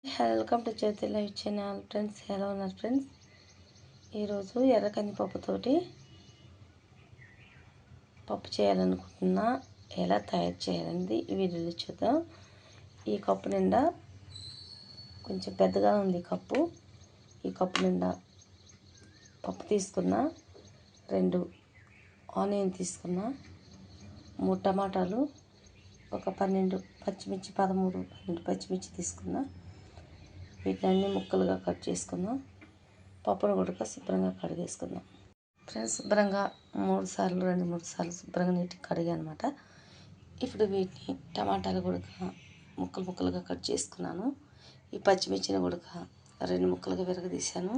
Welcome to Jyothi live channel. Friends ఎలా ఉన్నారు friends? ఈరోజు ఎర్ర కందిపప్పుతోటి పప్పు చేయాలనుకుంటున్నా. ఎలా తయారు చేయాలనేది ఈ వీడియోలో చూద్దాం. ఈ కప్పు నిండా కొంచెం పెద్దగా ఉంది కప్పు. ఈ కప్పు నిండా పప్పు తీసుకున్నా, 2 ఆనియన్ తీసుకున్నా, 3 టమాటాలు, ఒక 12 పచ్చిమిర్చి, 12 పచ్చిమిర్చి తీసుకున్నా. వీటిని ముక్కలుగా కట్ చేసుకుందాం. పప్పును కూడా శుభ్రంగా కడిగేసుకుందాం. ఫ్రెండ్స్ శుభ్రంగా 3 సార్లు 2-3 సార్లు శుభ్రంగా నీట్గా కడిగా అనమాట. ఇప్పుడు వీటిని టమాటాలు కూడా ముక్కలుగా కట్ చేసుకున్నాను. ఈ పచ్చిమిర్చిని కూడా 2 ముక్కలుగా విరగదీశాను.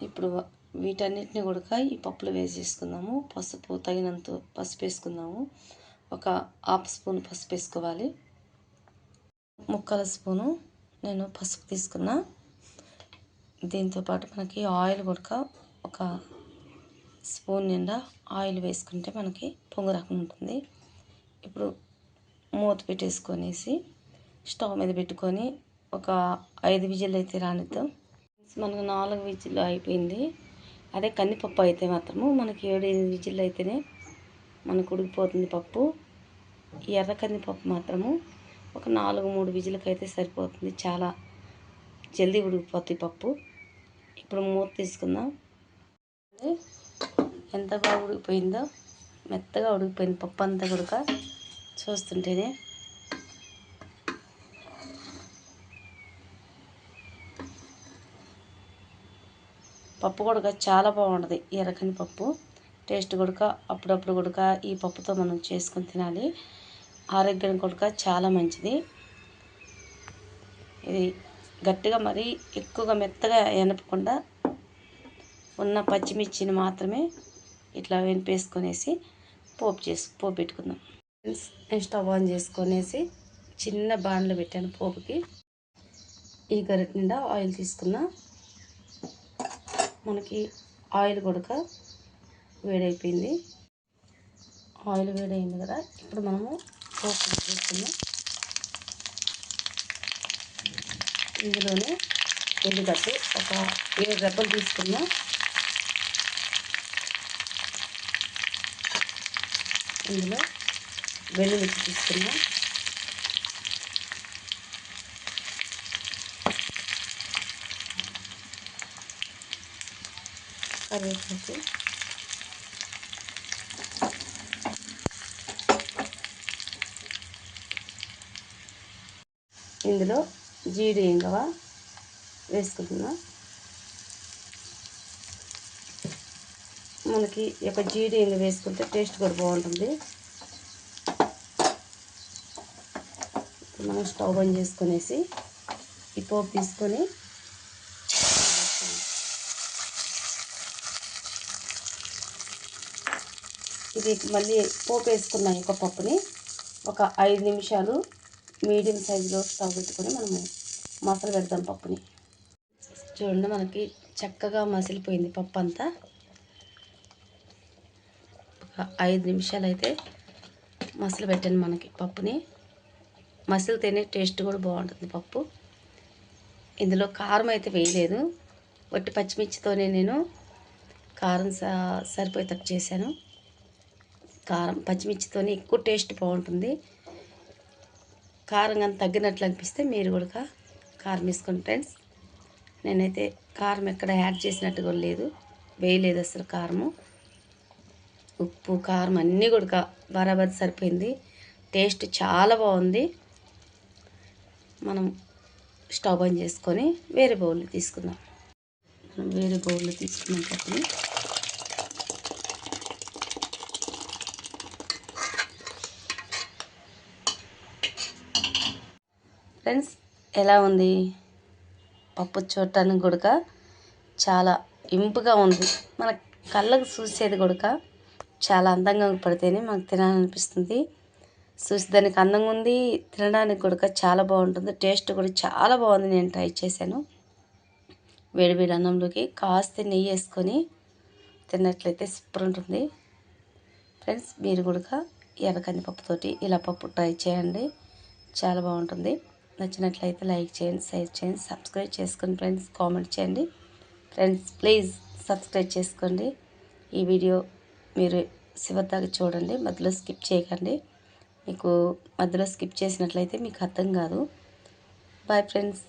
ఇప్పుడు వీటన్నిటిని కూడా ఈ పప్పులో వేసేసుకుందాము. పసుపు తగినంత పసుపు వేసుకుందాము. ఒక 1/2 స్పూన్ పసుపు వేసుకోవాలి. 1/4 స్పూను నేను పసుపు తీసుకున్నా. దీంతోపాటు మనకి ఆయిల్ కూడా ఒక స్పూన్ నిండా ఆయిల్ వేసుకుంటే మనకి పొంగు రకం ఉంటుంది. ఇప్పుడు మూత పెట్టేసుకొనేసి స్టవ్ మీద పెట్టుకొని ఒక 5 విజిల్ అయితే రానిద్దాం. మనకు 4 విజిల్ అయిపోయింది. అదే కందిపప్పు అయితే మాత్రము మనకి 7-8 విజిల్ అయితేనే మనకు ఉడికిపోతుంది పప్పు. ఈ ఎర్ర కందిపప్పు మాత్రము ఒక 4-3 విజిల్కి అయితే సరిపోతుంది. చాలా జల్దీ ఉడికిపోతుంది పప్పు. ఇప్పుడు మూత తీసుకుందాం. ఎంత బాగా ఉడికిపోయిందో, మెత్తగా ఉడికిపోయింది పప్పు అంతా కూడా చూస్తుంటేనే. పప్పు కూడా చాలా బాగుంటుంది. ఎర్ర కందిపప్పు టేస్ట్ కూడా అప్పుడప్పుడు కూడా ఈ పప్పుతో మనం చేసుకొని తినాలి. ఆరోగ్యానికి కూడా చాలా మంచిది. ఇది గట్టిగా మరీ ఎక్కువగా మెత్తగా ఎనపకుండా ఉన్న పచ్చిమిర్చిని మాత్రమే ఇట్లా వెనిపేసుకొనేసి పోపు పెట్టుకుందాం. నేను స్టవ్ ఆన్ చేసుకొనేసి చిన్న బాండ్లో పెట్టాను పోపుకి. ఈ గరిటె నిండా ఆయిల్ తీసుకున్నా. మనకి ఆయిల్ కూడా వేడైపోయింది. ఆయిల్ వేడైంది కదా, ఇప్పుడు మనము పోపు తీసుకుందాం. ఇందులోనే ఎల్లిగడ్డ ఒక 7 రెబ్బలు తీసుకున్నా. ఇందులో వెల్లుల్లి తీసుకున్నా. కరివేపాకు, ఇందులో జీడి ఇంగవ వేసుకుంటున్నా. మనకి ఒక జీడి ఇంగ వేసుకుంటే టేస్ట్ కూడా బాగుంటుంది. మనం స్టవ్ బంద్ చేసుకొనేసి ఈ పోపు తీసుకొని ఇది మళ్ళీ పోపు వేసుకున్నాం. ఒక పప్పుని ఒక 5 నిమిషాలు మీడియం సైజులో స్టవ్ పెట్టుకొని మనము మసలు పెడతాం పప్పుని. చూడండి మనకి చక్కగా మసిలిపోయింది పప్పు అంతా. ఒక 5 నిమిషాలు అయితే మసలు పెట్టాను మనకి పప్పుని. మసిలితేనే టేస్ట్ కూడా బాగుంటుంది పప్పు. ఇందులో కారం అయితే వేయలేదు. వట్టి పచ్చిమిర్చితోనే నేను కారం సరిపోయేటట్టు చేశాను. కారం పచ్చిమిర్చితోనే ఎక్కువ టేస్ట్ బాగుంటుంది. కారం కానీ తగ్గినట్లు అనిపిస్తే మీరు కూడా కారం వేసుకోండి ఫ్రెండ్స్. నేనైతే కారం ఎక్కడ యాడ్ చేసినట్టు కూడా లేదు, వేయలేదు అసలు కారము. ఉప్పు కారం అన్నీ కూడా బరాబర్ సరిపోయింది. టేస్ట్ చాలా బాగుంది. మనం స్టవ్ ఆన్ చేసుకొని వేరే బౌల్లో తీసుకుందాం. మనం వేరే బౌల్లో తీసుకున్నాం పప్పుని. ఫ్రెండ్స్ ఎలా ఉంది పప్పు? చూడటానికి కూడా చాలా ఇంపుగా ఉంది. మన కళ్ళకు చూసేది కూడా చాలా అందంగా పడితేనే మనకు తినాలనిపిస్తుంది. చూసేదానికి అందంగా ఉంది, తినడానికి కూడా చాలా బాగుంటుంది. టేస్ట్ కూడా చాలా బాగుంది. నేను ట్రై చేశాను. వేడివేడి అన్నంలోకి కాస్త నెయ్యి వేసుకొని తిన్నట్లయితే సూపర్ ఉంటుంది. ఫ్రెండ్స్ మీరు కూడా ఎర్ర కందిపప్పుతోటి ఇలా పప్పు ట్రై చేయండి, చాలా బాగుంటుంది. నచ్చినట్లయితే లైక్ చేయండి, షేర్ చేయండి, సబ్స్క్రైబ్ చేసుకోండి ఫ్రెండ్స్. కామెంట్ చేయండి ఫ్రెండ్స్. ప్లీజ్ సబ్స్క్రైబ్ చేసుకోండి. ఈ వీడియో మీరు చివరిదాకా చూడండి, మధ్యలో స్కిప్ చేయకండి. మీకు మధ్యలో స్కిప్ చేసినట్లయితే మీకు అర్థం కాదు. Bye friends.